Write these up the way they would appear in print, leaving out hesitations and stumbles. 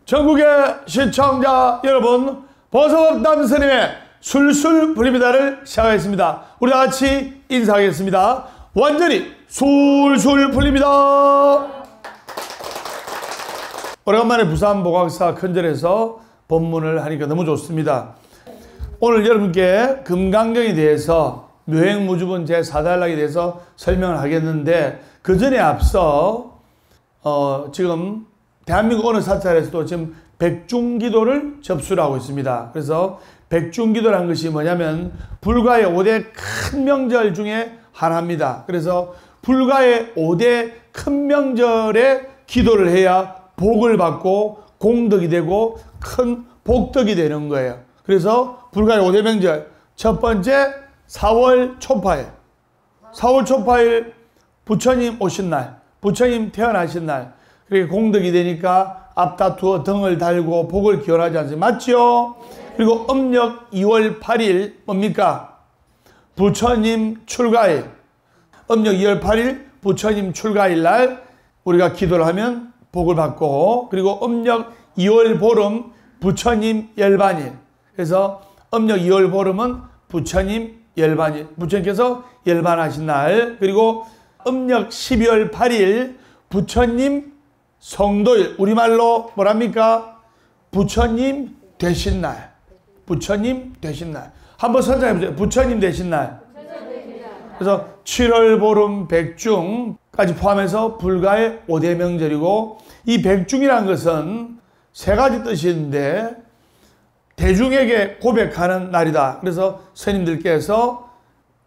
전국의 시청자 여러분, 버섯업담 스님의 술술 풀립니다를 시작하겠습니다. 우리 다 같이 인사하겠습니다. 완전히 술술 풀립니다. 오래간만에 부산 보각사 큰절에서 법문을 하니까 너무 좋습니다. 오늘 여러분께 금강경에 대해서 묘행무주분 제4단락에 대해서 설명을 하겠는데, 그 전에 앞서 지금 대한민국 어느 사찰에서도 지금 백중기도를 접수를 하고 있습니다. 그래서 백중기도라는 것이 뭐냐면 불가의 5대 큰 명절 중에 하나입니다. 그래서 불가의 5대 큰 명절에 기도를 해야 복을 받고 공덕이 되고 큰 복덕이 되는 거예요. 그래서 불가의 5대 명절, 첫 번째 4월 초파일. 4월 초파일 부처님 오신 날, 부처님 태어나신 날, 그렇게 공덕이 되니까 앞다투어 등을 달고 복을 기원하지 않습니까? 맞죠? 그리고 음력 2월 8일 뭡니까? 부처님 출가일. 음력 2월 8일 부처님 출가일 날 우리가 기도를 하면 복을 받고, 그리고 음력 2월 보름 부처님 열반일. 그래서 음력 2월 보름은 부처님 열반일, 부처님께서 열반하신 날. 그리고 음력 12월 8일 부처님 성도일, 우리말로 뭐랍니까? 부처님 되신 날. 부처님 되신 날. 한번 선정해보세요. 부처님 되신 날. 그래서 7월 보름 백중까지 포함해서 불가의 5대 명절이고, 이 백중이라는 것은 세 가지 뜻이 있는데, 대중에게 고백하는 날이다. 그래서 스님들께서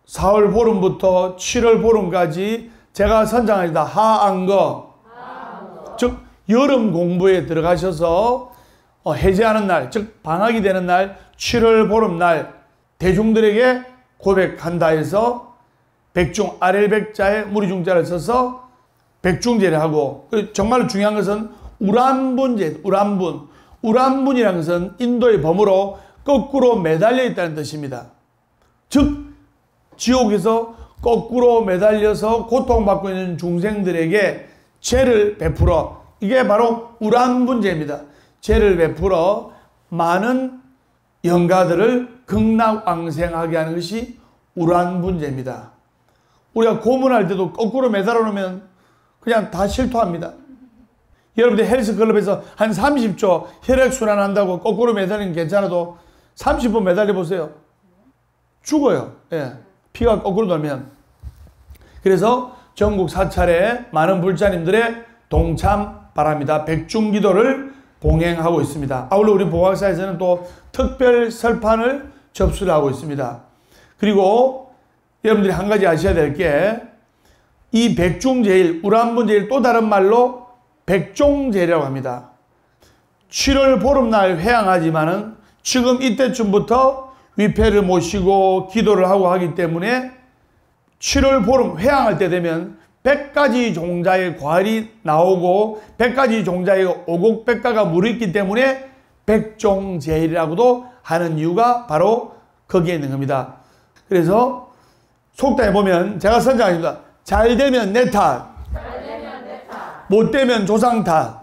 4월 보름부터 7월 보름까지 제가 선장하시다 하안거, 즉 여름 공부에 들어가셔서 해제하는 날, 즉 방학이 되는 날, 7월 보름날 대중들에게 고백한다 해서 백중, 아렐백자에 무리중자를 써서 백중제를 하고, 정말 중요한 것은 우란분제, 우란분. 우란분이라는 것은 인도의 범으로 거꾸로 매달려 있다는 뜻입니다. 즉 지옥에서 거꾸로 매달려서 고통받고 있는 중생들에게 죄를 베풀어, 이게 바로 우란분제입니다. 죄를 베풀어 많은 영가들을 극락왕생하게 하는 것이 우란분제입니다. 우리가 고문할 때도 거꾸로 매달아 놓으면 그냥 다 실토합니다. 여러분들 헬스클럽에서 한 30초 혈액순환 한다고 거꾸로 매달리는 괜찮아도 30분 매달려 보세요. 죽어요. 예. 피가 거꾸로 돌면. 그래서 전국 사찰에 많은 불자님들의 동참 바랍니다. 백중기도를 봉행하고 있습니다. 아울러 우리 보각사에서는 또 특별 설판을 접수를 하고 있습니다. 그리고 여러분들이 한 가지 아셔야 될 게, 이 백중제일, 우란분제일 또 다른 말로 백종제라고 합니다. 7월 보름날 회양하지만은 지금 이때쯤부터 위패를 모시고 기도를 하고 하기 때문에 7월 보름 회양할 때 되면 100가지 종자의 과일이 나오고 100가지 종자의 오곡백가가 무르있기 때문에 백종제일이라고도 하는 이유가 바로 거기에 있는 겁니다. 그래서 속담에 보면 제가 선장합니다. 잘 되면 내 탓, 못 되면 조상 탓.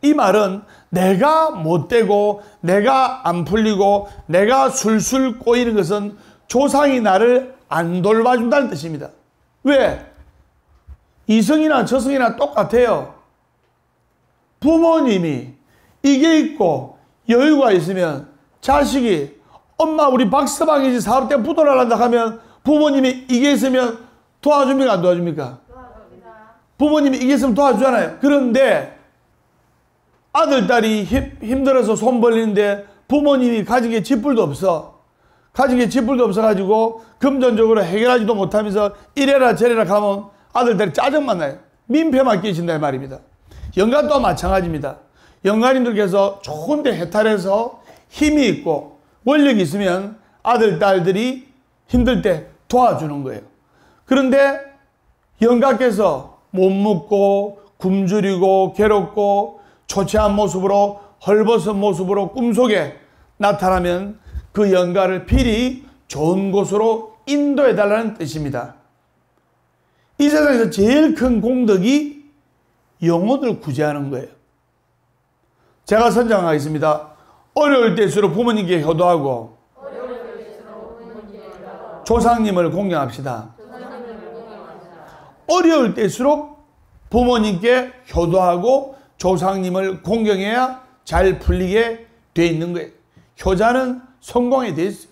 이 말은 내가 못 되고 내가 안 풀리고 내가 술술 꼬이는 것은 조상이 나를 안 돌봐준다는 뜻입니다. 왜? 이성이나 저성이나 똑같아요. 부모님이 이게 있고 여유가 있으면 자식이 엄마 우리 박서방이지 사업 때 부도날란다 하면 부모님이 이게 있으면 도와줍니까 안 도와줍니까? 부모님이 이게 있으면 도와주잖아요. 그런데 아들, 딸이 힘들어서 손 벌리는데 부모님이 가진 게 쥐뿔도 없어. 가진 게 쥐뿔도 없어가지고 금전적으로 해결하지도 못하면서 이래라 저래라 가면 아들, 딸이 짜증만 나요. 민폐만 끼친다 이 말입니다. 영가도 마찬가지입니다. 영가님들께서 좋은데 해탈해서 힘이 있고 원력이 있으면 아들, 딸들이 힘들 때 도와주는 거예요. 그런데 영가께서 못 먹고 굶주리고 괴롭고 초췌한 모습으로 헐벗은 모습으로 꿈속에 나타나면 그 영가를 필히 좋은 곳으로 인도해달라는 뜻입니다. 이 세상에서 제일 큰 공덕이 영혼을 구제하는 거예요. 제가 선정하겠습니다. 어려울 때일수록 부모님께 효도하고 조상님을 공경합시다. 어려울 때일수록 부모님께 효도하고 조상님을 공경해야 잘 풀리게 돼 있는 거예요. 효자는 성공에 돼 있어요.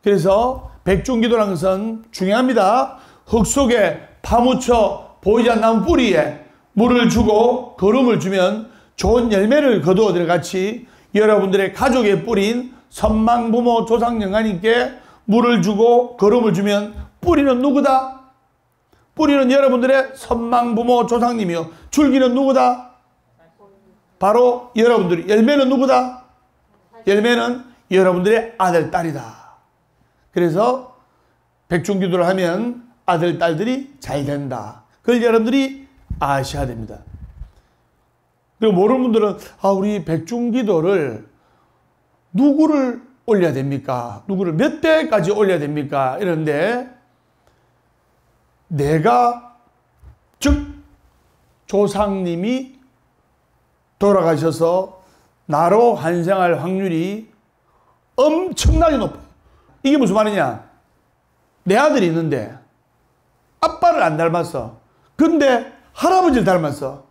그래서 백중기도라는 것은 중요합니다. 흙 속에 파묻혀 보이지 않는 뿌리에 물을 주고 거름을 주면 좋은 열매를 거두어들 같이 여러분들의 가족의 뿌리인 선망부모 조상영가님께 물을 주고 거름을 주면 뿌리는 누구다? 뿌리는 여러분들의 선망부모 조상님이요. 줄기는 누구다? 바로 여러분들이. 열매는 누구다? 열매는 여러분들의 아들, 딸이다. 그래서 백중기도를 하면 아들, 딸들이 잘 된다. 그걸 여러분들이 아셔야 됩니다. 그리고 모르는 분들은 우리 백중기도를 누구를 올려야 됩니까? 누구를 몇 배까지 올려야 됩니까? 이런데 내가 즉 조상님이 돌아가셔서 나로 환생할 확률이 엄청나게 높아요. 이게 무슨 말이냐? 내 아들이 있는데 아빠를 안 닮았어. 근데 할아버지를 닮았어.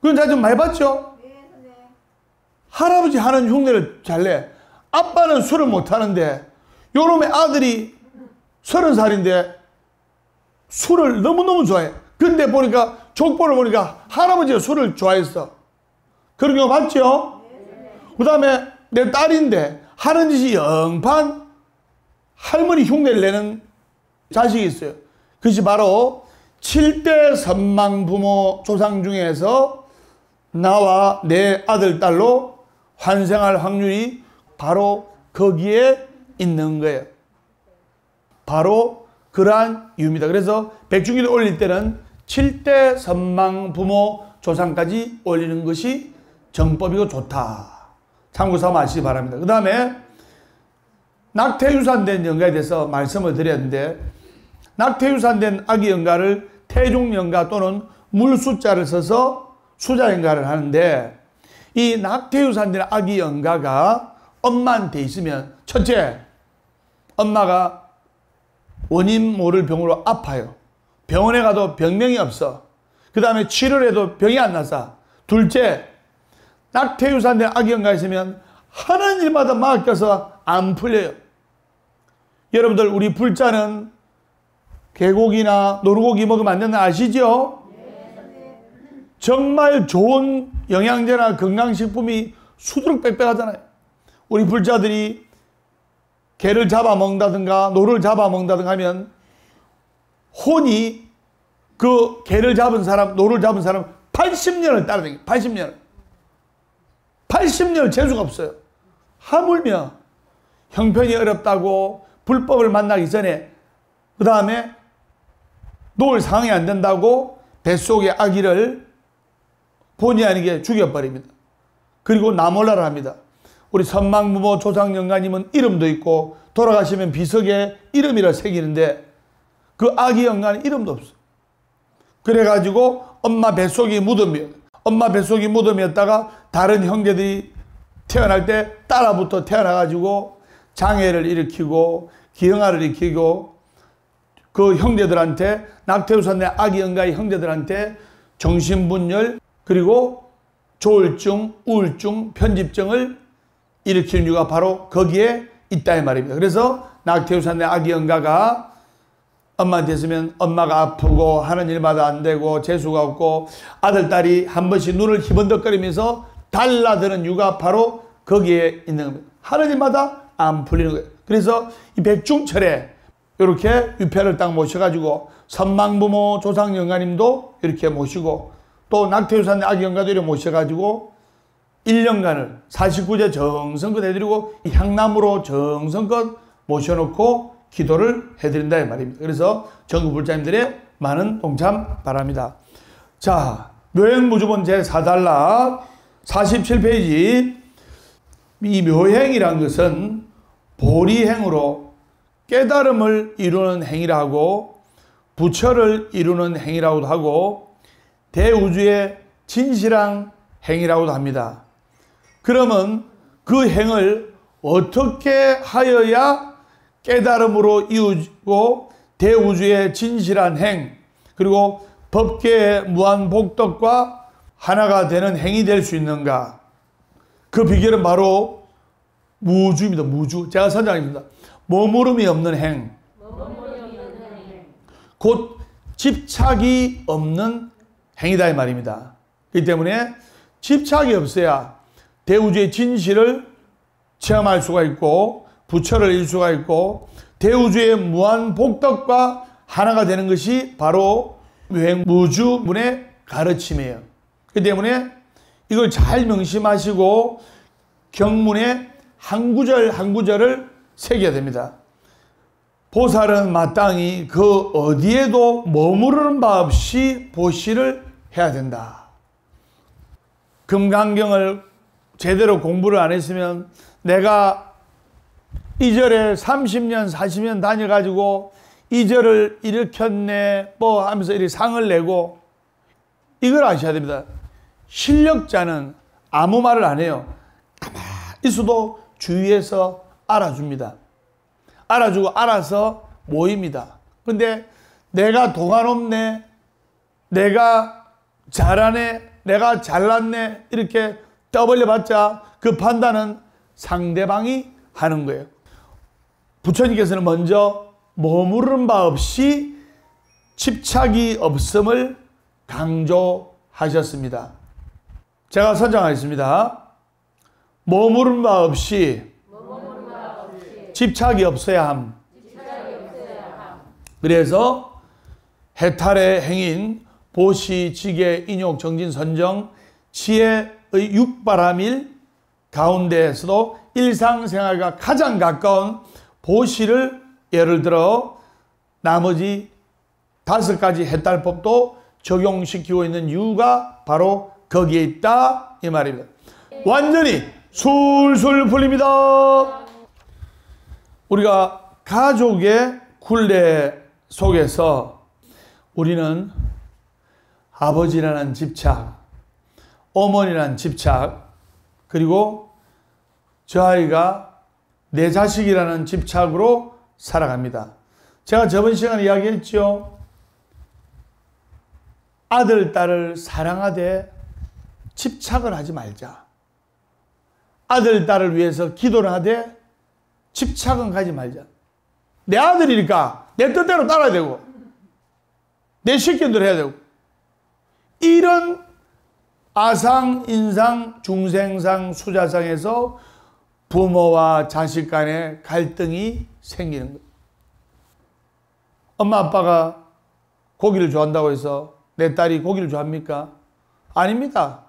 그건 자 좀 많이 봤죠? 할아버지 하는 흉내를 잘 내. 아빠는 술을 못 하는데 요놈의 아들이 30살인데 술을 너무너무 좋아해. 근데 보니까 족보를 보니까 할아버지가 술을 좋아했어. 그런 경우 봤죠? 그 다음에 내 딸인데 하는 짓이 영판 할머니 흉내를 내는 자식이 있어요. 그것이 바로 7대 선망부모 조상 중에서 나와 내 아들, 딸로 환생할 확률이 바로 거기에 있는 거예요. 바로 그러한 이유입니다. 그래서 백중기도 올릴 때는 7대 선망부모 조상까지 올리는 것이 정법이고 좋다. 참고 삼아시기 바랍니다. 그 다음에 낙태유산된 영가에 대해서 말씀을 드렸는데 낙태유산된 아기 영가를 태중영가 또는 물숫자를 써서 수자영가를 하는데 이 낙태유산된 아기 영가가 엄마한테 있으면 첫째, 엄마가 원인 모를 병으로 아파요. 병원에 가도 병명이 없어. 그 다음에 치료를 해도 병이 안 나서. 둘째, 낙태유산된 아기 영가에 있으면 하는 일마다 맡겨서 안 풀려요. 여러분들 우리 불자는 개고기나 노루고기 먹으면 안 된다 아시죠? 정말 좋은 영양제나 건강식품이 수두룩빽빽하잖아요. 우리 불자들이 개를 잡아먹는다든가 노를 잡아먹는다든가 하면 혼이 그 개를 잡은 사람, 노를 잡은 사람 80년을 따라다녀요. 80년을. 80년을 재수가 없어요. 하물며 형편이 어렵다고 불법을 만나기 전에 그 다음에 놓을 상황이 안 된다고 뱃속의 아기를 본의 아니게 죽여버립니다. 그리고 나몰라를 합니다. 우리 선망부모 조상영가님은 이름도 있고 돌아가시면 비석에 이름이라 새기는데 그 아기 영가는 이름도 없어. 그래가지고 엄마 뱃속이 무덤이었어요. 엄마 뱃속이 무덤이었다가 다른 형제들이 태어날 때 따라붙어 태어나가지고 장애를 일으키고 기형아를 일으키고 그 형제들한테 낙태유산된 아기 영가의 형제들한테 정신분열 그리고 조울증, 우울증, 편집증을 일으키는 이유가 바로 거기에 있다 이 말입니다. 그래서 낙태유산된 아기 영가가 엄마한테 있으면 엄마가 아프고 하는 일마다 안 되고 재수가 없고 아들, 딸이 한 번씩 눈을 희번덕거리면서 달라드는 이유가 바로 거기에 있는 겁니다. 하는 일마다 안 풀리는 거예요. 그래서 이 백중철에 이렇게 유패를 딱 모셔가지고 선망부모 조상영가님도 이렇게 모시고 또 낙태유산된 아기 영가도 이렇게 모셔가지고 1년간을 49제 정성껏 해드리고 향나무로 정성껏 모셔놓고 기도를 해드린다 이 말입니다. 그래서 전국 불자님들의 많은 동참 바랍니다. 자, 묘행무주본 제4단락 47페이지. 이 묘행이란 것은 보리행으로 깨달음을 이루는 행위라고 부처를 이루는 행위라고도 하고 대우주의 진실한 행이라고도 합니다. 그러면 그 행을 어떻게 하여야 깨달음으로 이루고 대우주의 진실한 행, 그리고 법계의 무한 복덕과 하나가 되는 행이 될 수 있는가? 그 비결은 바로 무주입니다. 무주. 제가 선장입니다. 머무름이 없는 행. 곧 집착이 없는 행이다 이 말입니다. 그렇기 때문에 집착이 없어야 대우주의 진실을 체험할 수가 있고 부처를 이룰 수가 있고 대우주의 무한 복덕과 하나가 되는 것이 바로 묘행무주문의 가르침이에요. 그렇기 때문에 이걸 잘 명심하시고 경문의 한 구절 한 구절을 새겨야 됩니다. 보살은 마땅히 그 어디에도 머무르는 바 없이 보시를 해야 된다. 금강경을 제대로 공부를 안 했으면 내가 이 절에 30년 40년 다녀가지고 이 절을 일으켰네 뭐 하면서 이렇게 상을 내고, 이걸 아셔야 됩니다. 실력자는 아무 말을 안 해요. 가만히 있어도 주위에서 알아줍니다. 알아주고 알아서 모입니다. 근데 내가 도가높네, 내가 잘하네, 내가 잘났네 이렇게 떠벌려봤자 그 판단은 상대방이 하는 거예요. 부처님께서는 먼저 머무르는 바 없이 집착이 없음을 강조하셨습니다. 제가 선정하겠습니다. 머무르는 바 없이 집착이 없어야 함. 그래서 해탈의 행인 보시, 지계, 인욕, 정진, 선정, 지혜의 육바람일 가운데에서도 일상생활과 가장 가까운 보시를 예를 들어 나머지 5가지 해탈법도 적용시키고 있는 이유가 바로 거기에 있다 이 말입니다. 완전히 술술 풀립니다. 우리가 가족의 굴레 속에서 우리는 아버지라는 집착, 어머니라는 집착, 그리고 저 아이가 내 자식이라는 집착으로 살아갑니다. 제가 저번 시간에 이야기했죠. 아들, 딸을 사랑하되 집착을 하지 말자. 아들, 딸을 위해서 기도를 하되 집착은 가지 말자. 내 아들이니까 내 뜻대로 따라야 되고 내 시키는 대로 해야 되고, 이런 아상, 인상, 중생상, 수자상에서 부모와 자식 간의 갈등이 생기는 거예요. 엄마 아빠가 고기를 좋아한다고 해서 내 딸이 고기를 좋아합니까? 아닙니다.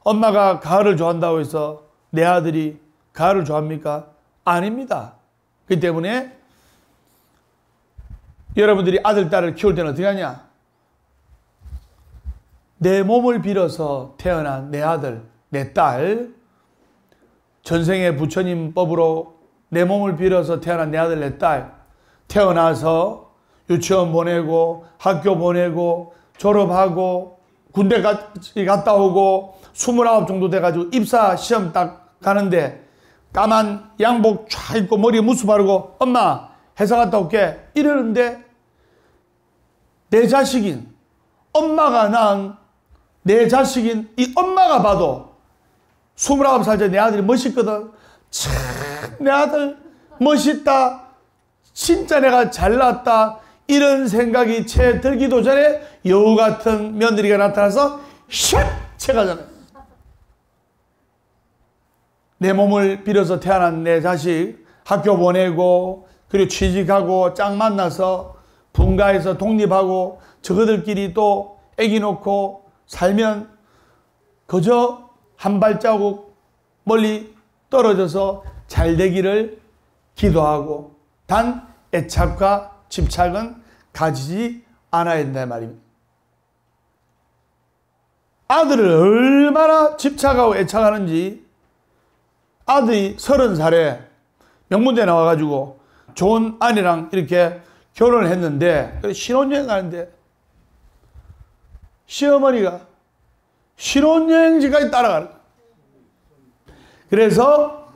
엄마가 가을을 좋아한다고 해서 내 아들이 가을을 좋아합니까? 아닙니다. 그렇기 때문에 여러분들이 아들, 딸을 키울 때는 어떻게 하냐? 내 몸을 빌어서 태어난 내 아들, 내 딸, 전생의 부처님 법으로 내 몸을 빌어서 태어난 내 아들, 내 딸, 태어나서 유치원 보내고 학교 보내고 졸업하고 군대 갔다 오고 29 정도 돼가지고 입사 시험 딱 가는데 까만 양복 쫙 입고 머리에 무스 바르고 엄마 회사 갔다 올게 이러는데, 내 자식인 엄마가 낳은 내 자식인 이 엄마가 봐도 29살짜리 내 아들이 멋있거든. 참 내 아들 멋있다, 진짜 내가 잘났다, 이런 생각이 채 들기도 전에 여우 같은 며느리가 나타나서 샥 채가잖아요. 내 몸을 빌어서 태어난 내 자식 학교 보내고 그리고 취직하고 짝 만나서 분가해서 독립하고 저거들끼리 또 애기 놓고 살면 그저 한 발자국 멀리 떨어져서 잘 되기를 기도하고 단 애착과 집착은 가지지 않아야 된다 말입니다. 아들을 얼마나 집착하고 애착하는지, 아들이 30살에 명문대 나와가지고 좋은 아내랑 이렇게 결혼을 했는데 신혼여행 가는데 시어머니가 신혼여행지까지 따라가는 거예요. 그래서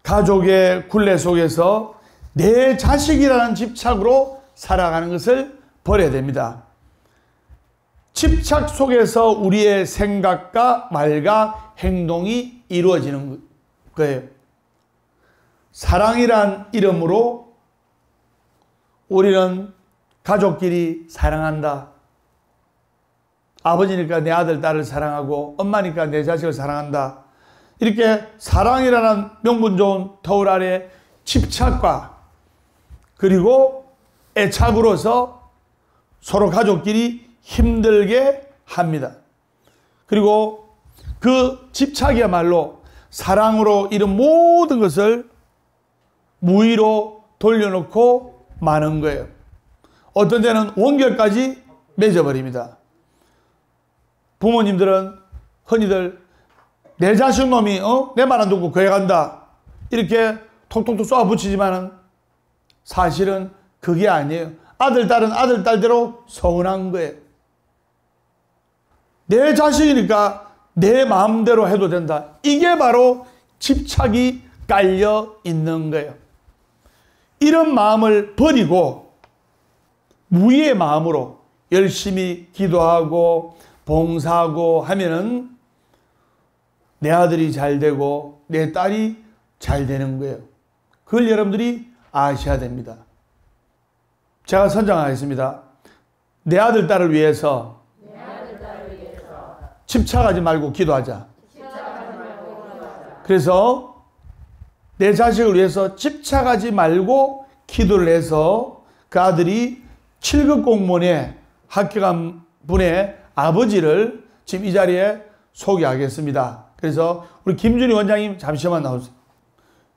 가족의 굴레 속에서 내 자식이라는 집착으로 살아가는 것을 버려야 됩니다. 집착 속에서 우리의 생각과 말과 행동이 이루어지는 거예요. 사랑이란 이름으로 우리는 가족끼리 사랑한다. 아버지니까 내 아들, 딸을 사랑하고 엄마니까 내 자식을 사랑한다. 이렇게 사랑이라는 명분 좋은 터울 아래 집착과 그리고 애착으로서 서로 가족끼리 힘들게 합니다. 그리고 그 집착이야말로 사랑으로 이런 모든 것을 무의로 돌려놓고 마는 거예요. 어떤 때는 원결까지 맺어버립니다. 부모님들은 흔히들 내 자식 놈이 내 말 안 듣고 교회 간다 이렇게 톡톡톡 쏘아붙이지만은 사실은 그게 아니에요. 아들 딸은 아들 딸대로 서운한 거예요. 내 자식이니까 내 마음대로 해도 된다. 이게 바로 집착이 깔려 있는 거예요. 이런 마음을 버리고 무의의 마음으로 열심히 기도하고 봉사하고 하면은 내 아들이 잘 되고 내 딸이 잘 되는 거예요. 그걸 여러분들이 아셔야 됩니다. 제가 선정하겠습니다. 내 아들 딸을 위해서 집착하지 말고 기도하자. 그래서 내 자식을 위해서 집착하지 말고 기도를 해서 그 아들이 7급 공무원에 합격한 분의 아버지를 지금 이 자리에 소개하겠습니다. 그래서 우리 김준희 원장님 잠시만 나오세요.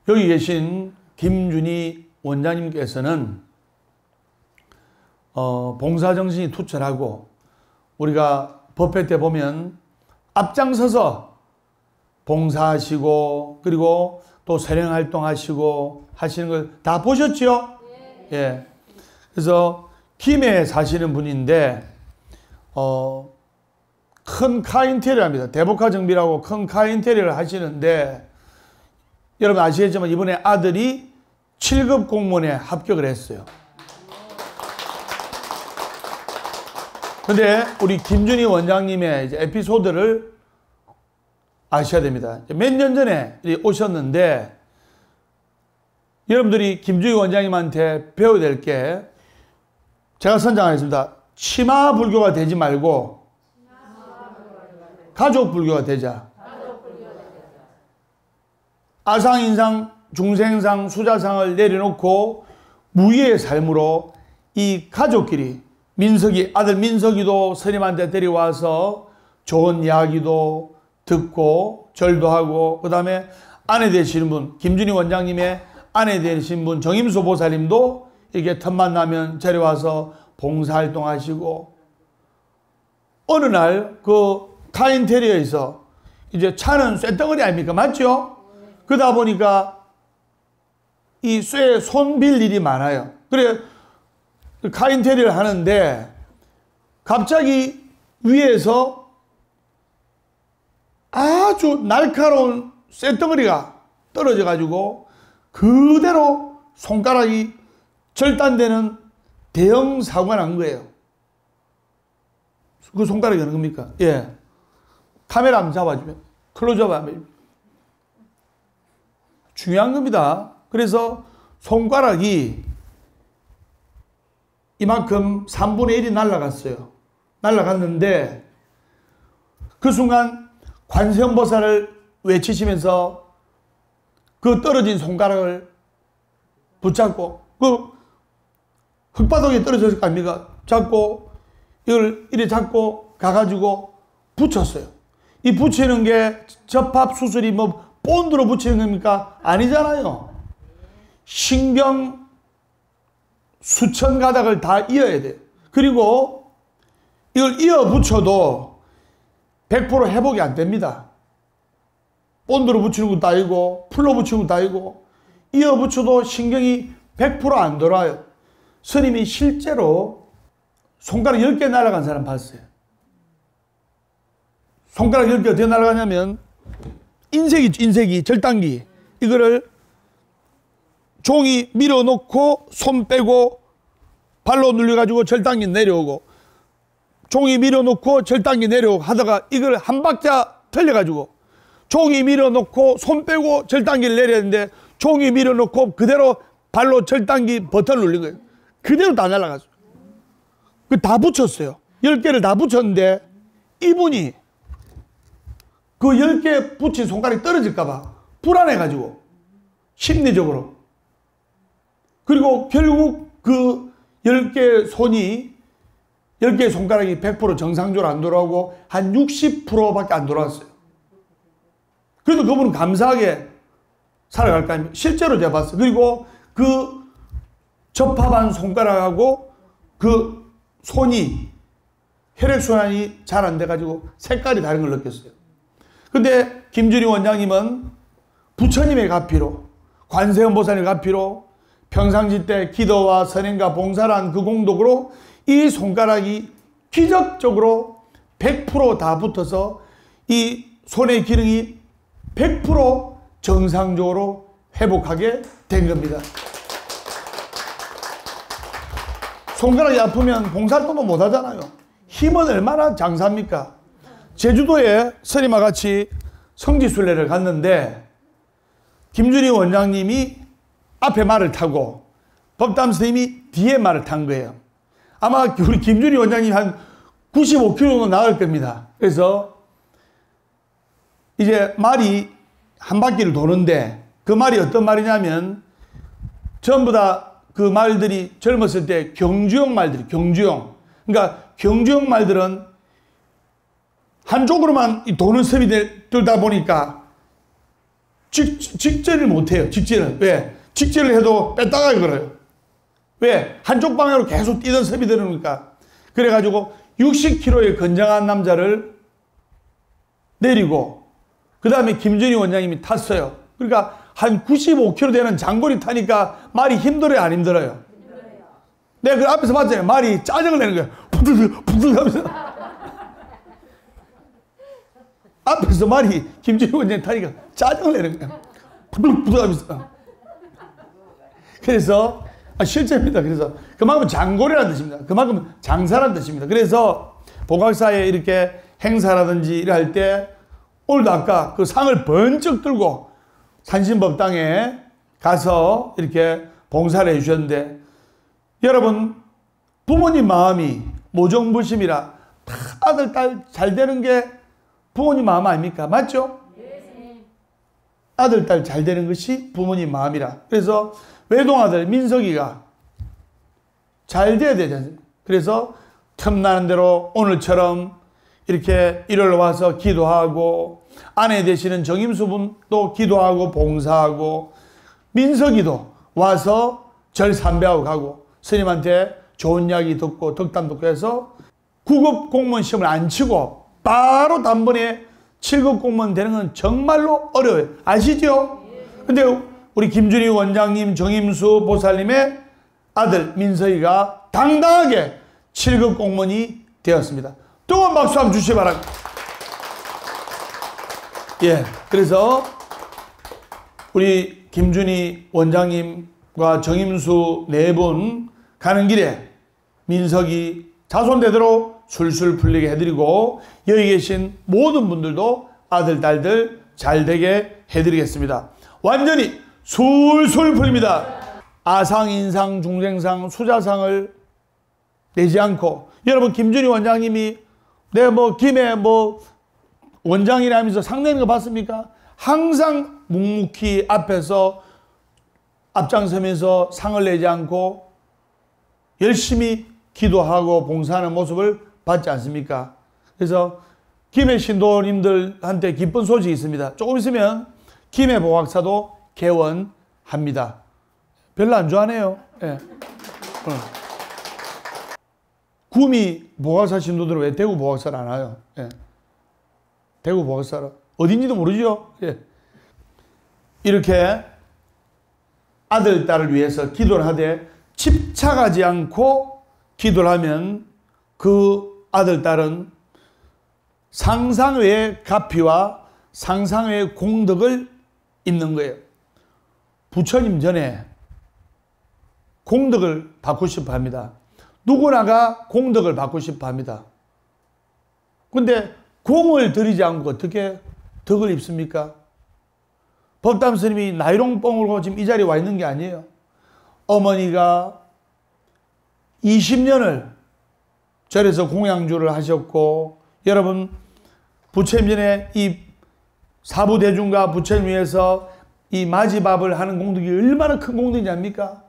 여기 계신 김준희 원장님께서는 봉사정신이 투철하고 우리가 법회 때 보면 앞장서서 봉사하시고 그리고 또 세령활동하시고 하시는 걸 다 보셨죠? 예. 그래서 김해에 사시는 분인데 큰 카 인테리어 합니다. 대복화 정비라고 큰 카 인테리어를 하시는데 여러분 아시겠지만 이번에 아들이 7급 공무원에 합격을 했어요. 근데 우리 김준희 원장님의 이제 에피소드를 아셔야 됩니다. 몇 년 전에 오셨는데 여러분들이 김준희 원장님한테 배워야 될 게 제가 선정하겠습니다. 치마 불교가 되지 말고 가족 불교가 되자. 아상인상, 중생상, 수자상을 내려놓고 무의의 삶으로 이 가족끼리 민석이, 아들 민석이도 스님한테 데려와서 좋은 이야기도 듣고 절도 하고 그 다음에 아내 되시는 분, 김준희 원장님의 아내 되신 분 정임수 보살님도 이렇게 틈만 나면 데려와서 봉사활동 하시고 어느 날 그 카인테리어에서 이제 차는 쇳덩어리 아닙니까? 맞죠? 그러다 보니까 이 쇠 손 빌 일이 많아요. 그래 카인테리어를 하는데 갑자기 위에서 아주 날카로운 쇳덩어리가 떨어져 가지고 그대로 손가락이 절단되는 대형 사고가 난 거예요. 그 손가락이 어느 겁니까? 예. 카메라 한번 잡아주면 클로즈업 하면 중요한 겁니다. 그래서 손가락이 이만큼 3분의 1이 날아갔어요. 날아갔는데 그 순간 관세음보살을 외치시면서 그 떨어진 손가락을 붙잡고 그 흙바닥에 떨어졌을 거 아닙니까? 잡고 이걸 이래 잡고 가가지고 붙였어요. 이 붙이는 게 접합 수술이 뭐 본드로 붙이는 겁니까? 아니잖아요. 신경 수천 가닥을 다 이어야 돼요. 그리고 이걸 이어 붙여도 100% 회복이 안 됩니다. 본드로 붙이는 것도 아니고 풀로 붙이는 것도 아니고 이어 붙여도 신경이 100% 안 돌아요. 스님이 실제로 손가락 10개 날아간 사람 봤어요. 손가락 10개 어떻게 날아가냐면 인쇄기, 절단기 이거를 종이 밀어놓고 손 빼고 발로 눌려가지고 절단기 내려오고 종이 밀어놓고 절단기 내려오고 하다가 이걸 한 박자 틀려가지고 종이 밀어놓고 손 빼고 절단기를 내렸는데 종이 밀어놓고 그대로 발로 절단기 버튼을 눌린 거예요. 그대로 다 날아갔어요. 그 다 붙였어요. 10개를 다 붙였는데 이분이 그 10개 붙인 손가락이 떨어질까봐 불안해가지고 심리적으로 그리고 결국 그 10개 손이 10개의 손가락이 100% 정상적으로 안 돌아오고 한 60%밖에 안 돌아왔어요. 그래도 그분은 감사하게 살아갈 거 아닙니까? 실제로 제가 봤어요. 그리고 그 접합한 손가락하고 그 손이 혈액순환이 잘 안 돼가지고 색깔이 다른 걸 느꼈어요. 근데 김준희 원장님은 부처님의 가피로 관세음 보살님의 가피로 평상시 때 기도와 선행과 봉사를 한 그 공덕으로 이 손가락이 기적적으로 100% 다 붙어서 이 손의 기능이 100% 정상적으로 회복하게 된 겁니다. 손가락이 아프면 봉사활동도 못 하잖아요. 힘은 얼마나 장사합니까? 제주도에 스님과 같이 성지순례를 갔는데 김준희 원장님이 앞에 말을 타고 법담 스님이 뒤에 말을 탄 거예요. 아마 우리 김준희 원장님이 한 95km 정도 나갈 겁니다. 그래서 이제 말이 한 바퀴를 도는데 그 말이 어떤 말이냐면 전부 다 그 말들이 젊었을 때 경주용 말들이 경주용. 그러니까 경주용 말들은 한쪽으로만 도는 섭이 들다 보니까 직전을 못해요. 직전을. 왜? 직전을 해도 뺐다가 걸어요. 왜? 한쪽 방향으로 계속 뛰던 섭이 들으니까. 그래가지고 60kg의 건장한 남자를 내리고 그 다음에 김준희 원장님이 탔어요. 그러니까 한 95kg 되는 장거리 타니까 말이 힘들어요, 안 힘들어요? 내가 그 앞에서 봤잖아요. 말이 짜증을 내는 거예요. 부들부들 하면서. 앞에서 말이 김준희 원장님 타니까 짜증을 내는 거예요. 부들부들 하면서. 그래서 실제입니다. 그래서 그만큼 장고리라는 뜻입니다. 그만큼 장사라는 뜻입니다. 그래서 복학사에 이렇게 행사라든지 일할 때 오늘도 아까 그 상을 번쩍 들고 산신법당에 가서 이렇게 봉사를 해주셨는데 여러분 부모님 마음이 모정부심이라 다 아들 딸 잘 되는 게 부모님 마음 아닙니까? 맞죠? 아들 딸 잘 되는 것이 부모님 마음이라. 그래서 외동아들 민석이가 잘 돼야 되지 않습니까? 그래서 틈나는 대로 오늘처럼 이렇게 일요일 와서 기도하고 아내 되시는 정임수분도 기도하고 봉사하고 민석이도 와서 절 삼배하고 가고 스님한테 좋은 이야기 듣고 덕담 듣고 해서 9급 공무원 시험을 안 치고 바로 단번에 7급 공무원 되는 건 정말로 어려워요. 아시죠? 근데 우리 김준희 원장님, 정임수 보살님의 아들 민석이가 당당하게 7급 공무원이 되었습니다. 뜨거운 박수 한번 주시기 바랍니다. 예, 그래서 우리 김준희 원장님과 정임수 네 분 가는 길에 민석이 자손대대로 술술 풀리게 해드리고 여기 계신 모든 분들도 아들, 딸들 잘 되게 해드리겠습니다. 완전히 술술 풀립니다. 아상, 인상, 중생상, 수자상을 내지 않고 여러분 김준희 원장님이 내가 뭐 김해 뭐 원장이라면서 상 내는 거 봤습니까? 항상 묵묵히 앞에서 앞장서면서 상을 내지 않고 열심히 기도하고 봉사하는 모습을 봤지 않습니까? 그래서 김해 신도님들한테 기쁜 소식이 있습니다. 조금 있으면 김해 보학사도 개원합니다. 별로 안 좋아하네요. 예. 구미 보학사 신도들은 왜 대구 보학사를 안 와요? 예. 대구 보학사라 어딘지도 모르죠. 예. 이렇게 아들, 딸을 위해서 기도를 하되 집착하지 않고 기도를 하면 그 아들, 딸은 상상 외의 가피와 상상 외의 공덕을 입는 거예요. 부처님 전에 공덕을 받고 싶어 합니다. 누구나가 공덕을 받고 싶어 합니다. 근데 공을 들이지 않고 어떻게 덕을 입습니까? 법담 스님이 나이롱뽕으로 지금 이 자리에 와 있는 게 아니에요. 어머니가 20년을 절에서 공양주를 하셨고, 여러분 부처님 전에 이 사부대중과 부처님 위해서 이 마지밥을 하는 공덕이 얼마나 큰 공덕인지 압니까?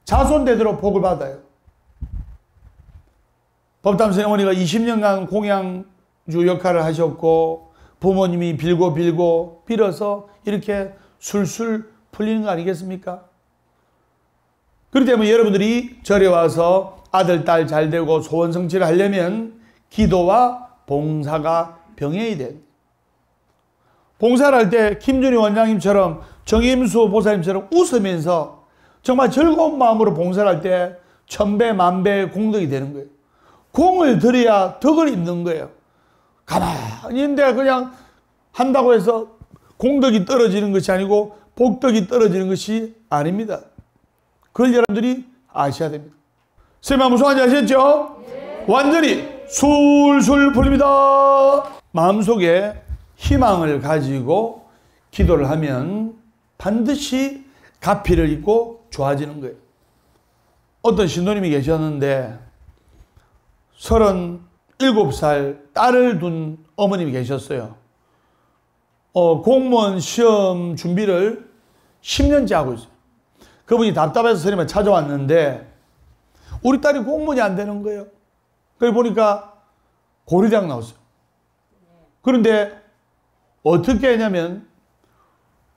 자손대대로 복을 받아요. 법담 스님 어머니가 20년간 공양주 역할을 하셨고, 부모님이 빌고 빌어서 이렇게 술술 풀리는 거 아니겠습니까? 그렇기 때문에 여러분들이 절에 와서 아들, 딸 잘 되고 소원 성취를 하려면 기도와 봉사가 병행이 돼요. 봉사를 할 때 김준희 원장님처럼 정임수 보사님처럼 웃으면서 정말 즐거운 마음으로 봉사를 할 때 천배 만배의 공덕이 되는 거예요. 공을 들여야 덕을 입는 거예요. 가만히 있는데 그냥 한다고 해서 공덕이 떨어지는 것이 아니고 복덕이 떨어지는 것이 아닙니다. 그걸 여러분들이 아셔야 됩니다. 선생님 무슨 말인지 아셨죠? 네. 완전히 술술 풀립니다. 마음속에 희망을 가지고 기도를 하면 반드시 가피를 입고 좋아지는 거예요. 어떤 신도님이 계셨는데 37살 딸을 둔 어머님이 계셨어요. 공무원 시험 준비를 10년째 하고 있어요. 그분이 답답해서 스님을 찾아왔는데 우리 딸이 공무원이 안 되는 거예요. 그래 보니까 고려대학 나왔어요. 그런데 어떻게 했냐면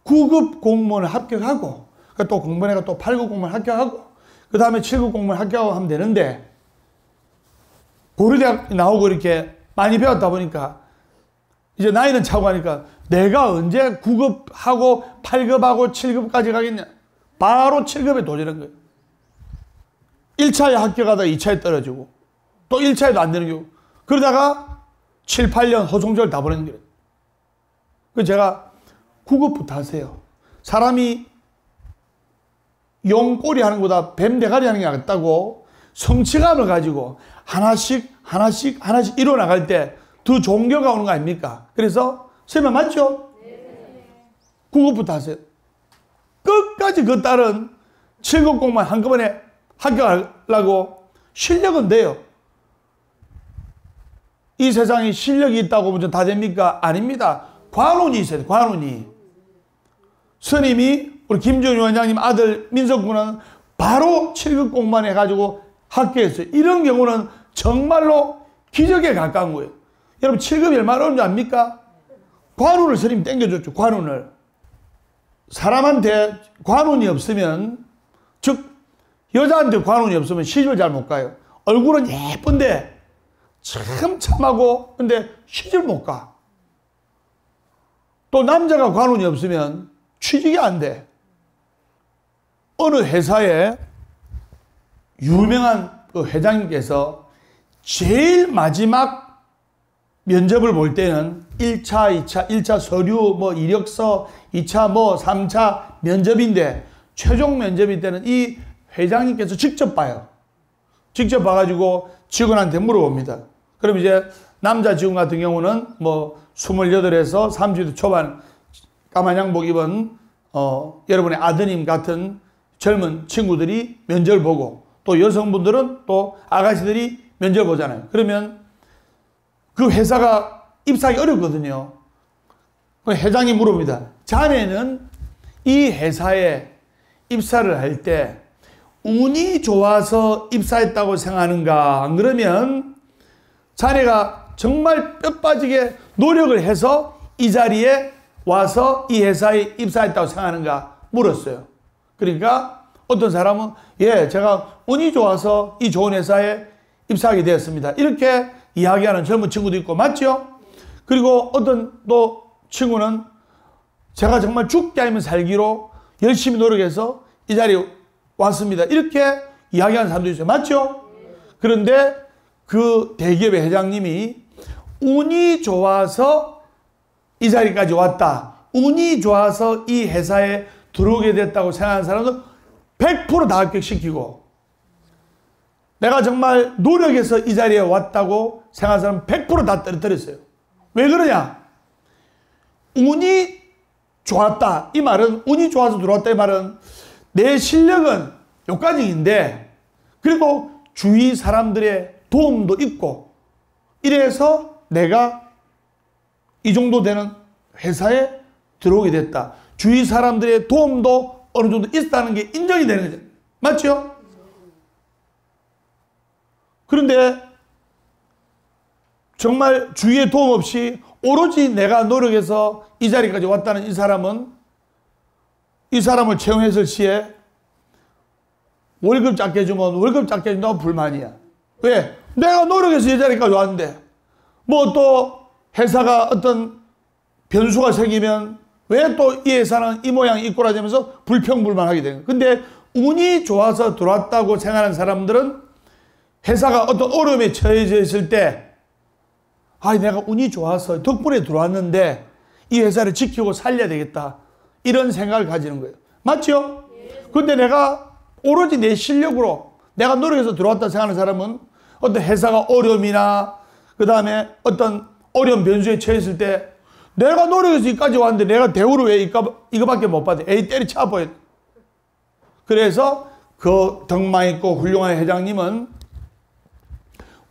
9급 공무원을 합격하고 또 공무원회가 또 8급 공무원 합격하고 그 다음에 7급 공무원 합격하고 하면 되는데, 고려대학 나오고 이렇게 많이 배웠다 보니까 이제 나이는 차고 하니까 내가 언제 9급하고 8급하고 7급까지 가겠냐. 바로 7급에 도전한 거예요. 1차에 합격하다가 2차에 떨어지고 또 1차에도 안 되는 경우, 그러다가 7, 8년 허송절 다 보내는 거예요. 그래서 제가 9급부터 하세요. 사람이 용꼬리 하는 것보다 뱀 대가리 하는 게 낫다고 성취감을 가지고 하나씩 이뤄나갈 때 더 좋은 결과가 오는 거 아닙니까? 그래서 설마 맞죠? 네. 9급부터 하세요. 끝까지 그 딸은 7급 공만 한꺼번에 합격하려고 실력은 돼요. 이 세상에 실력이 있다고 무슨 다 됩니까? 아닙니다. 관운이 있어요. 관운이. 스님이 우리 김준희 원장님 아들 민석군은 바로 7급 공만 해가지고 합격했어요. 이런 경우는 정말로 기적에 가까운 거예요. 여러분 7급이 얼마나 어려운지 압니까? 관운을 스님이 땡겨줬죠. 관운을. 사람한테 관운이 없으면, 즉 여자한테 관운이 없으면 시집을 잘 못 가요. 얼굴은 예쁜데 참 참하고 근데 시집을 못 가. 또 남자가 관운이 없으면 취직이 안 돼. 어느 회사에 유명한 그 회장님께서 제일 마지막 면접을 볼 때는 1차 서류, 이력서, 2차 3차 면접인데 최종 면접일 때는 이 회장님께서 직접 봐요. 직접 봐가지고 직원한테 물어봅니다. 그럼 이제 남자 직원 같은 경우는 28에서 30대 초반 까만 양복 입은 여러분의 아드님 같은 젊은 친구들이 면접을 보고, 또 여성분들은 또 아가씨들이 면접을 보잖아요. 그러면 그 회사가 입사하기 어렵거든요. 회장이 물어봅니다. 자네는 이 회사에 입사를 할 때 운이 좋아서 입사했다고 생각하는가? 안 그러면 자네가 정말 뼈 빠지게 노력을 해서 이 자리에 와서 이 회사에 입사했다고 생각하는가? 물었어요. 그러니까 어떤 사람은 제가 운이 좋아서 이 좋은 회사에 입사하게 되었습니다. 이렇게 이야기하는 젊은 친구도 있고, 맞죠? 그리고 어떤 또 친구는 제가 정말 죽게 아니면 살기로 열심히 노력해서 이 자리에 왔습니다. 이렇게 이야기하는 사람도 있어요. 맞죠? 그런데 그 대기업의 회장님이 운이 좋아서 이 자리까지 왔다. 운이 좋아서 이 회사에 들어오게 됐다고 생각하는 사람은 100% 다 합격시키고, 내가 정말 노력해서 이 자리에 왔다고 생각하는 사람은 100% 다 떨어뜨렸어요. 왜 그러냐? 운이 좋았다. 이 말은, 운이 좋아서 들어왔다 이 말은 내 실력은 요까지인데 그래도 주위 사람들의 도움도 있고 이래서 내가 이 정도 되는 회사에 들어오게 됐다. 주위 사람들의 도움도 어느 정도 있다는 게 인정이 되는 거죠. 맞죠? 그런데 정말 주위의 도움 없이 오로지 내가 노력해서 이 자리까지 왔다는 이 사람은, 이 사람을 채용했을 시에 월급 작게 주면 월급 작게 준다고 불만이야. 왜? 내가 노력해서 이 자리까지 왔는데 뭐 또 회사가 어떤 변수가 생기면 왜 또 이 회사는 이 모양 이 꼴하자면서 불평불만하게 되는 거야. 근데 운이 좋아서 들어왔다고 생각하는 사람들은 회사가 어떤 어려움에 처해져 있을 때, 아, 내가 운이 좋아서 덕분에 들어왔는데 이 회사를 지키고 살려야 되겠다, 이런 생각을 가지는 거예요. 맞죠? 근데 내가 오로지 내 실력으로 내가 노력해서 들어왔다 생각하는 사람은 어떤 회사가 어려움이나 그 다음에 어떤 어려운 변수에 처했을 때 내가 노력해서 여기까지 왔는데 내가 대우를 왜 이거밖에 못 받아? 에이, 때려쳐버려. 그래서 그 덕망 있고 훌륭한 회장님은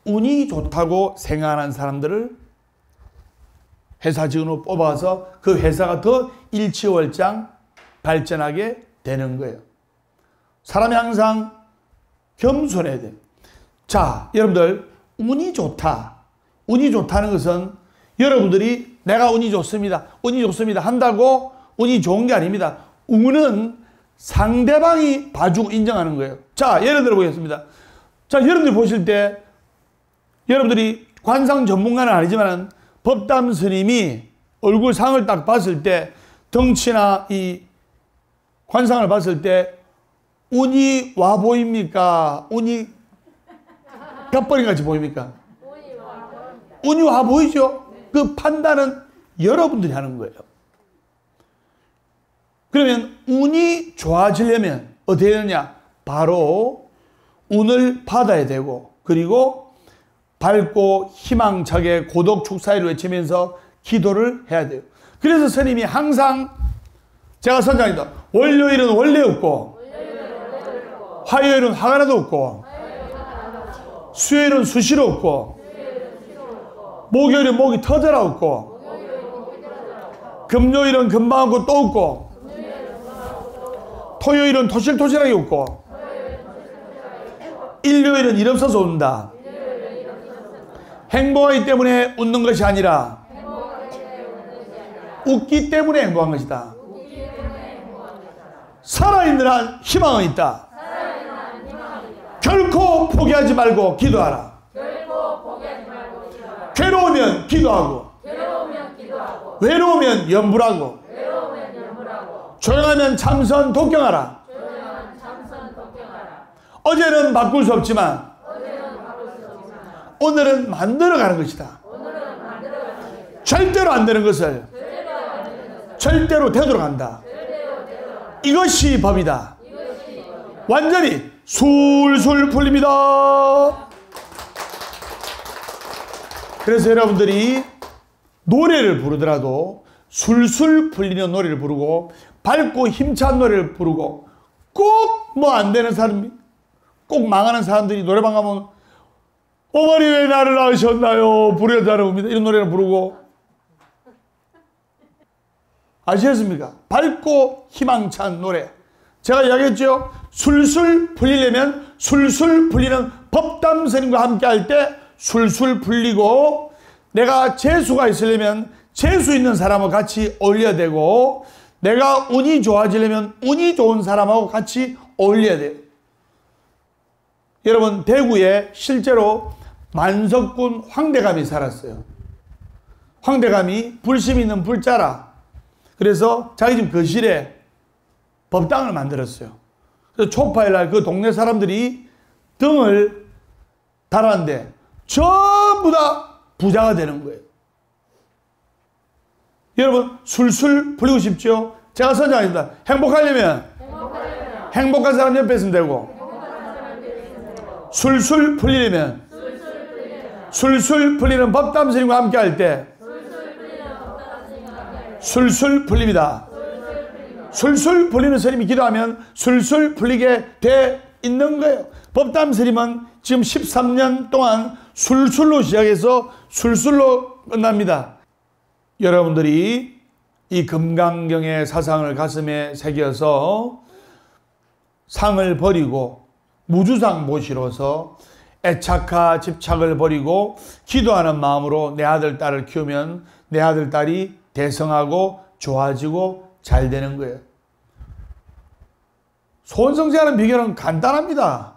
운이 좋다고 생각하는 사람들을 회사 직원으로 뽑아서 그 회사가 더 일치월장 발전하게 되는 거예요. 사람이 항상 겸손해야 돼요. 자, 여러분들, 운이 좋다. 운이 좋다는 것은 여러분들이 내가 운이 좋습니다, 운이 좋습니다 한다고 운이 좋은 게 아닙니다. 운은 상대방이 봐주고 인정하는 거예요. 자, 예를 들어 보겠습니다. 자, 여러분들이 보실 때, 여러분들이 관상 전문가는 아니지만 법담 스님이 얼굴상을 딱 봤을 때, 덩치나 이 관상을 봤을 때 운이 와 보입니까? 운이 갓버리 같이 보입니까? 운이 와 보이죠? 그 판단은 여러분들이 하는 거예요. 그러면 운이 좋아지려면 어떻게 되느냐? 바로 운을 받아야 되고, 그리고 밝고 희망차게 고독 축사를 외치면서 기도를 해야 돼요. 그래서 스님이 항상, 제가 선장이다, 월요일은 원래 없고, 화요일은 화가 나도 없고, 수요일은 수시로 없고, 목요일은 목이 터져라 없고, 금요일은 금방 없고 또 없고, 토요일은 토실토실하게 없고, 일요일은 일 없어서 온다. 행복하기 때문에 웃는 것이 아니라 웃기 때문에 행복한 것이다. 살아있는 한 희망은 있다. 결코 포기하지 말고 기도하라. 괴로우면 기도하고, 외로우면 염불하고, 조용하면 참선 독경하라. 어제는 바꿀 수 없지만 오늘은 만들어가는 것이다. 절대로 안 되는 것을 절대로 되도록 한다. 이것이 법이다. 완전히 술술 풀립니다. 그래서 여러분들이 노래를 부르더라도 술술 풀리는 노래를 부르고, 밝고 힘찬 노래를 부르고, 꼭 뭐 안 되는 사람이, 꼭 망하는 사람들이 노래방 가면 어머니 왜 나를 낳으셨나요? 불효자는 옵니다. 이런 노래를 부르고. 아시겠습니까? 밝고 희망찬 노래. 제가 이야기했죠? 술술 풀리려면 술술 풀리는 법담 스님과 함께 할 때 술술 풀리고, 내가 재수가 있으려면 재수 있는 사람하고 같이 어울려야 되고, 내가 운이 좋아지려면 운이 좋은 사람하고 같이 어울려야 돼요. 여러분, 대구에 실제로 만석군 황대감이 살았어요. 황대감이 불심 있는 불자라. 그래서 자기 집 거실에 법당을 만들었어요. 그래서 초파일날 그 동네 사람들이 등을 달았는데 전부 다 부자가 되는 거예요. 여러분 술술 풀리고 싶죠? 제가 선정하겠습니다. 행복하려면 행복한 사람 옆에 있으면 되고, 술술 풀리려면 술술 풀리는 법담 스님과 함께 할 때 술술 풀립니다. 술술 풀리는 스님이 기도하면 술술 풀리게 돼 있는 거예요. 법담 스님은 지금 13년 동안 술술로 시작해서 술술로 끝납니다. 여러분들이 이 금강경의 사상을 가슴에 새겨서 상을 버리고 무주상 모시러서 애착과 집착을 버리고 기도하는 마음으로 내 아들, 딸을 키우면 내 아들, 딸이 대성하고 좋아지고 잘 되는 거예요. 소원성취하는 비결은 간단합니다.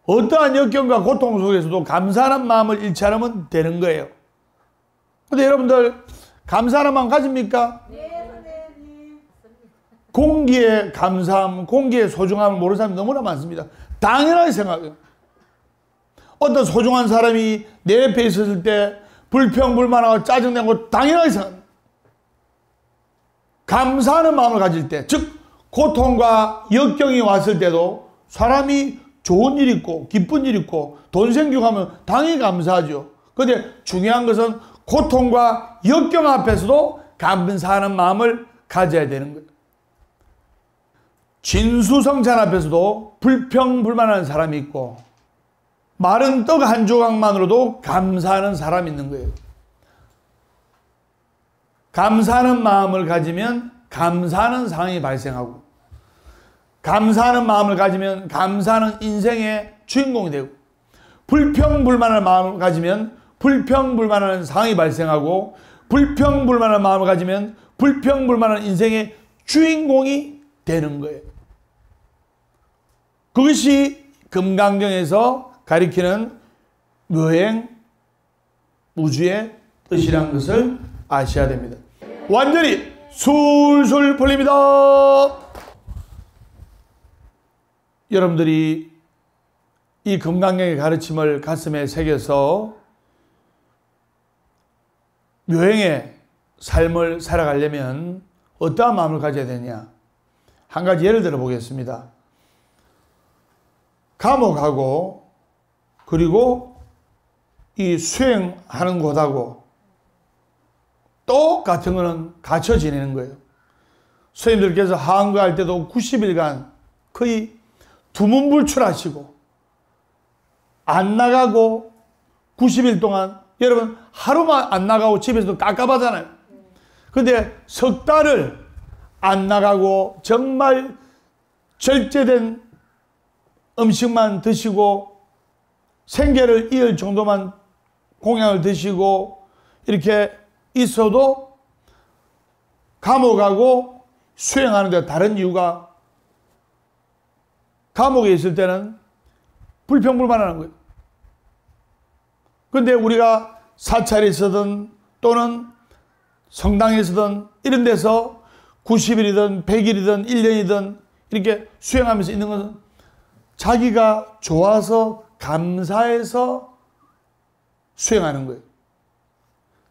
어떠한 역경과 고통 속에서도 감사하는 마음을 잃지 않으면 되는 거예요. 근데 여러분들 감사하는 마음 가집니까? 네, 선생님. 공기의 감사함, 공기의 소중함을 모르는 사람이 너무나 많습니다. 당연하게 생각해요. 어떤 소중한 사람이 내 옆에 있었을 때 불평불만하고 짜증내고 당연하게 생각합니다. 감사하는 마음을 가질 때, 즉 고통과 역경이 왔을 때도 사람이 좋은 일 있고 기쁜 일 있고 돈 생기고 하면 당연히 감사하죠. 그런데 중요한 것은 고통과 역경 앞에서도 감사하는 마음을 가져야 되는 거예요. 진수성찬 앞에서도 불평불만하는 사람이 있고 마른 떡 한 조각만으로도 감사하는 사람이 있는 거예요. 감사하는 마음을 가지면 감사하는 상황이 발생하고, 감사하는 마음을 가지면 감사하는 인생의 주인공이 되고, 불평불만한 마음을 가지면 불평불만한 상황이 발생하고, 불평불만한 마음을 가지면 불평불만한 인생의 주인공이 되는 거예요. 그것이 금강경에서 가리키는 묘행 무주의 뜻이라는 것을 아셔야 됩니다. 완전히 술술 풀립니다. 여러분들이 이 금강경의 가르침을 가슴에 새겨서 묘행의 삶을 살아가려면 어떠한 마음을 가져야 되냐? 한 가지 예를 들어 보겠습니다. 감옥하고 그리고 이 수행하는 곳하고 똑같은 거는 갇혀 지내는 거예요. 스님들께서 하한가할 때도 90일간 거의 두문불출하시고 안 나가고 90일 동안, 여러분 하루만 안 나가고 집에서도 깝깝하잖아요. 근데 석 달을 안 나가고 정말 절제된 음식만 드시고 생계를 이을 정도만 공양을 드시고 이렇게 있어도 감옥하고 수행하는데 다른 이유가, 감옥에 있을 때는 불평불만하는 거예요. 근데 우리가 사찰에서든 또는 성당에서든 이런 데서 90일이든 100일이든 1년이든 이렇게 수행하면서 있는 것은 자기가 좋아서 감사해서 수행하는 거예요.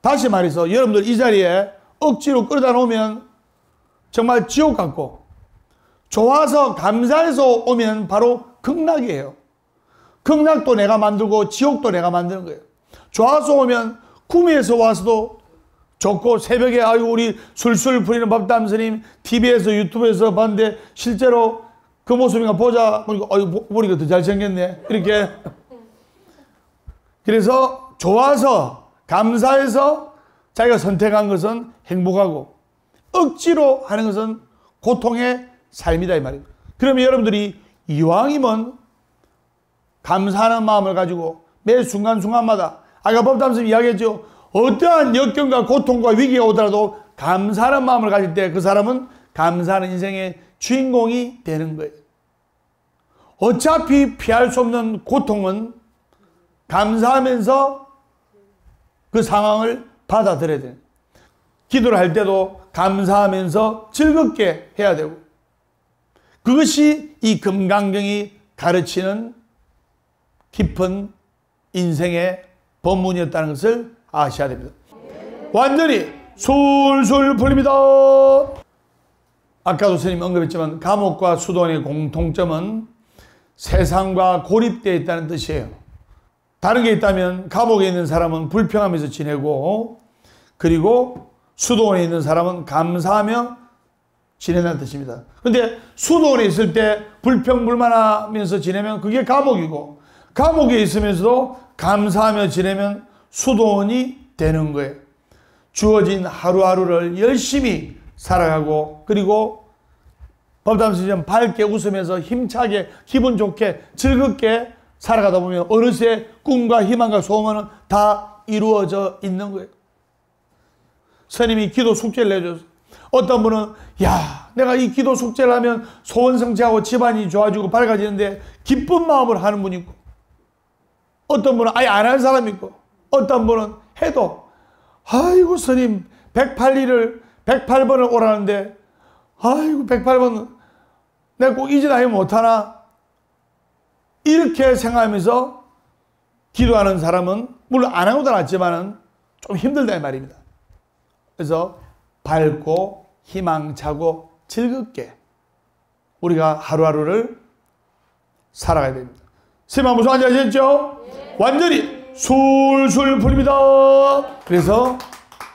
다시 말해서 여러분들 이 자리에 억지로 끌어다 놓으면 정말 지옥 같고, 좋아서 감사해서 오면 바로 극락이에요. 극락도 내가 만들고 지옥도 내가 만드는 거예요. 좋아서 오면 구미에서 와서도 좋고, 새벽에 아유 우리 술술 부리는 법담 스님 TV에서 유튜브에서 봤는데 실제로 그 모습인가 보자 보니까 아유 보니까 더 잘생겼네 이렇게. 그래서 좋아서 감사해서 자기가 선택한 것은 행복하고, 억지로 하는 것은 고통의 삶이다 이 말이에요. 그러면 여러분들이 이왕이면 감사하는 마음을 가지고 매 순간순간마다, 아까 법담스님 이야기했죠. 어떠한 역경과 고통과 위기가 오더라도 감사하는 마음을 가질 때 그 사람은 감사하는 인생의 주인공이 되는 거예요. 어차피 피할 수 없는 고통은 감사하면서 그 상황을 받아들여야 돼요. 기도를 할 때도 감사하면서 즐겁게 해야 되고, 그것이 이 금강경이 가르치는 깊은 인생의 법문이었다는 것을 아셔야 됩니다. 완전히 술술 풀립니다. 아까도 스님 언급했지만 감옥과 수도원의 공통점은 세상과 고립되어 있다는 뜻이에요. 다른 게 있다면 감옥에 있는 사람은 불평하면서 지내고, 그리고 수도원에 있는 사람은 감사하며 지낸다는 뜻입니다. 그런데 수도원에 있을 때 불평불만하면서 지내면 그게 감옥이고, 감옥에 있으면서도 감사하며 지내면 수도원이 되는 거예요. 주어진 하루하루를 열심히 살아가고, 그리고 법담스님 밝게 웃으면서 힘차게 기분 좋게 즐겁게 살아가다 보면 어느새 꿈과 희망과 소원은 다 이루어져 있는 거예요. 스님이 기도 숙제를 내줘서 어떤 분은 야, 내가 이 기도 숙제를 하면 소원 성취하고 집안이 좋아지고 밝아지는데 기쁜 마음을 하는 분이 있고, 어떤 분은 아예 안 할 사람이 있고, 어떤 분은 해도 아이고 스님 108번을 오라는데 아이고 108번 내가 꼭 이 짓 아니면 못하나, 이렇게 생각하면서 기도하는 사람은 물론 안 하고도 낫지만은 좀 힘들다 이 말입니다. 그래서 밝고 희망차고 즐겁게 우리가 하루하루를 살아가야 됩니다. 스님 무슨 말인지 아시겠죠? 네. 완전히 술술 풀립니다. 그래서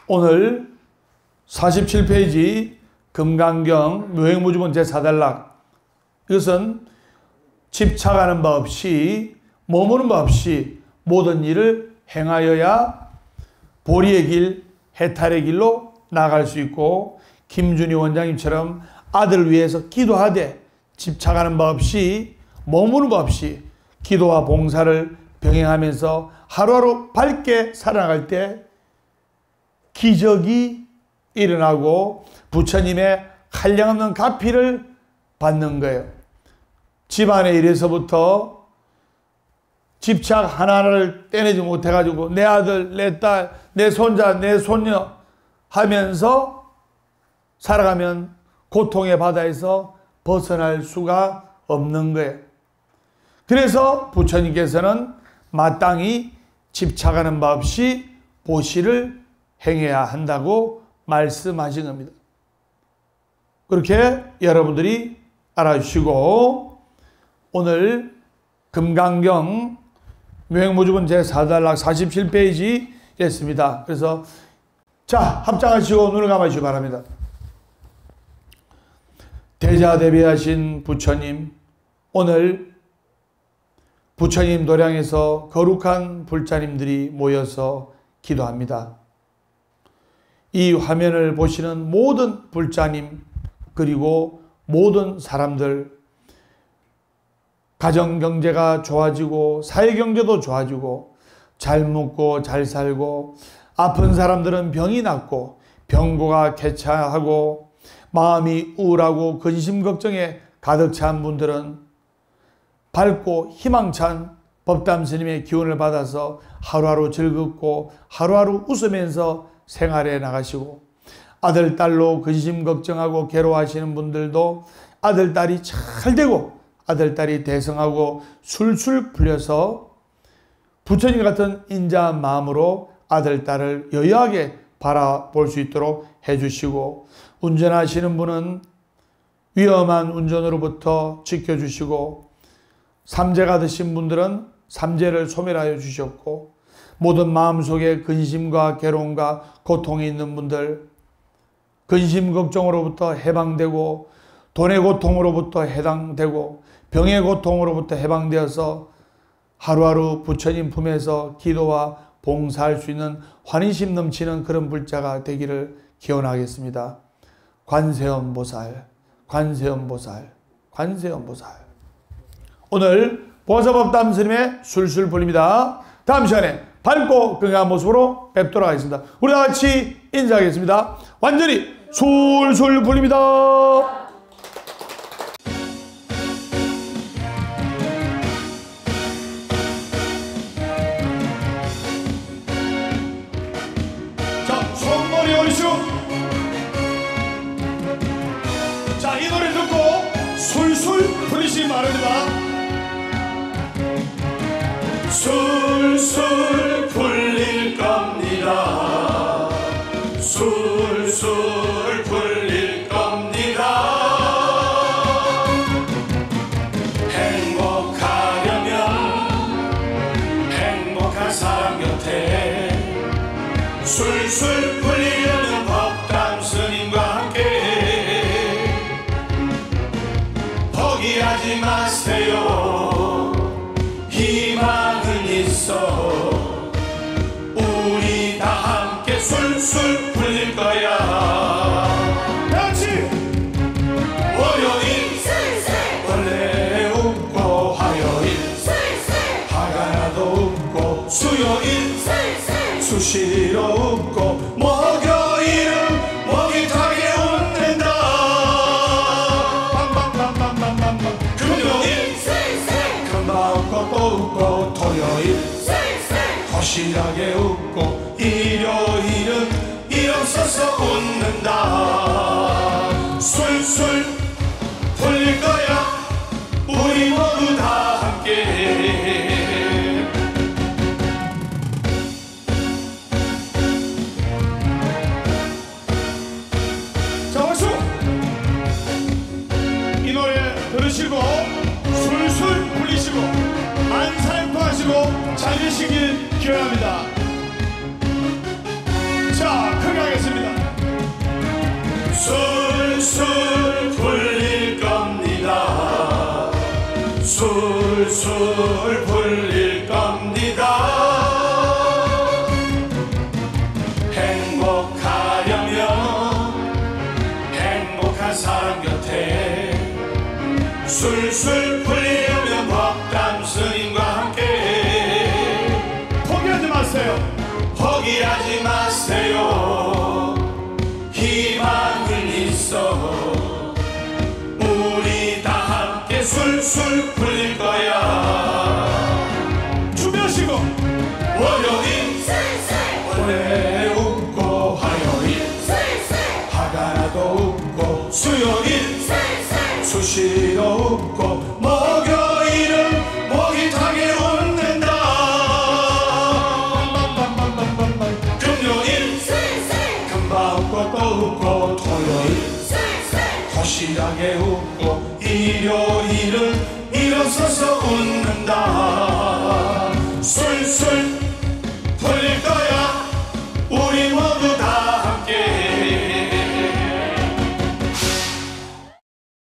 오늘 47페이지 금강경 묘행무주본 제4단락, 이것은 집착하는 바 없이 머무는 바 없이 모든 일을 행하여야 보리의 길, 해탈의 길로 나갈 수 있고, 김준희 원장님처럼 아들을 위해서 기도하되 집착하는 바 없이 머무는 바 없이 기도와 봉사를 병행하면서 하루하루 밝게 살아나갈 때 기적이 일어나고 부처님의 한량없는 가피를 받는 거예요. 집안의 일에서부터 집착 하나를 떼내지 못해가지고 내 아들, 내 딸, 내 손자, 내 손녀 하면서 살아가면 고통의 바다에서 벗어날 수가 없는 거예요. 그래서 부처님께서는 마땅히 집착하는 바 없이 보시를 행해야 한다고 말씀하신 겁니다. 그렇게 여러분들이 알아주시고, 오늘 금강경 묘행무주본 제4단락 47페이지였습니다. 그래서 자, 합장하시고 눈을 감아주시기 바랍니다. 대자대비하신 부처님, 오늘 부처님 도량에서 거룩한 불자님들이 모여서 기도합니다. 이 화면을 보시는 모든 불자님, 그리고 모든 사람들, 가정경제가 좋아지고 사회경제도 좋아지고 잘 먹고 잘 살고, 아픈 사람들은 병이 낫고 병고가 쾌차하고 마음이 우울하고 근심 걱정에 가득 찬 분들은 밝고 희망찬 법담 스님의 기운을 받아서 하루하루 즐겁고 하루하루 웃으면서 생활해 나가시고, 아들, 딸로 근심 걱정하고 괴로워하시는 분들도 아들, 딸이 잘 되고 아들, 딸이 대성하고 술술 풀려서 부처님 같은 인자한 마음으로 아들, 딸을 여유하게 바라볼 수 있도록 해주시고, 운전하시는 분은 위험한 운전으로부터 지켜주시고, 삼재가 드신 분들은 삼재를 소멸하여 주셨고, 모든 마음속에 근심과 괴로움과 고통이 있는 분들, 근심 걱정으로부터 해방되고, 돈의 고통으로부터 해방되고, 병의 고통으로부터 해방되어서 하루하루 부처님 품에서 기도와 봉사할 수 있는 환희심 넘치는 그런 불자가 되기를 기원하겠습니다. 관세음보살, 관세음보살, 관세음보살. 오늘 보사법담 스님의 술술 풀립니다. 다음 시간에 밝고 건강한 모습으로 뵙도록 하겠습니다. 우리 다 같이 인사하겠습니다. 완전히 술술 풀립니다. 자, 이 노래 듣고 술술 풀리시기 바랍니다. 술술 풀 술술 풀리려는 법당 스님과 함께 포기하지 마세요. 희망은 있어. 우리 다 함께 술술 풀릴 거야. 다같이 월요일 술술 원래 웃고 화요일 술술 화가 나도 웃고 수요일 술술 수시로 웃고 목요일은 목이 타게 웃는다. 빵빵빵빵빵빵빵 금요일 술술 금방 웃고 또 웃고 토요일 술술 도실하게 웃고 일요일은 일어서서 웃는다. 술술 풀릴 거야. 우리 모두 다 함께. 자, 박수! 이 노래 들으시고 술술 풀리시고 안살포하시고 찾으시길 기원합니다. 자, 크게 하겠습니다. 술술 풀릴 겁니다. 술술 풀릴 겁니다. 행복하려면 행복한 사람 곁에 술술 풀리려면 법당 스님과 함께 포기하지 마세요. 포기하지 마세요. 희망은 있어. 우리 다 함께 술술 풀릴 거야. 준비하시고 월요일 술술 원래 웃고 화요일 술술 화가 나도 웃고 수요일 술술 수시로 웃고 목요일은 목이 타게 웃는다. 금요일 술술 금방 웃고 또 웃고 토요일 술술 도실하게 웃고 일요일은 일어서서 웃는다. 술술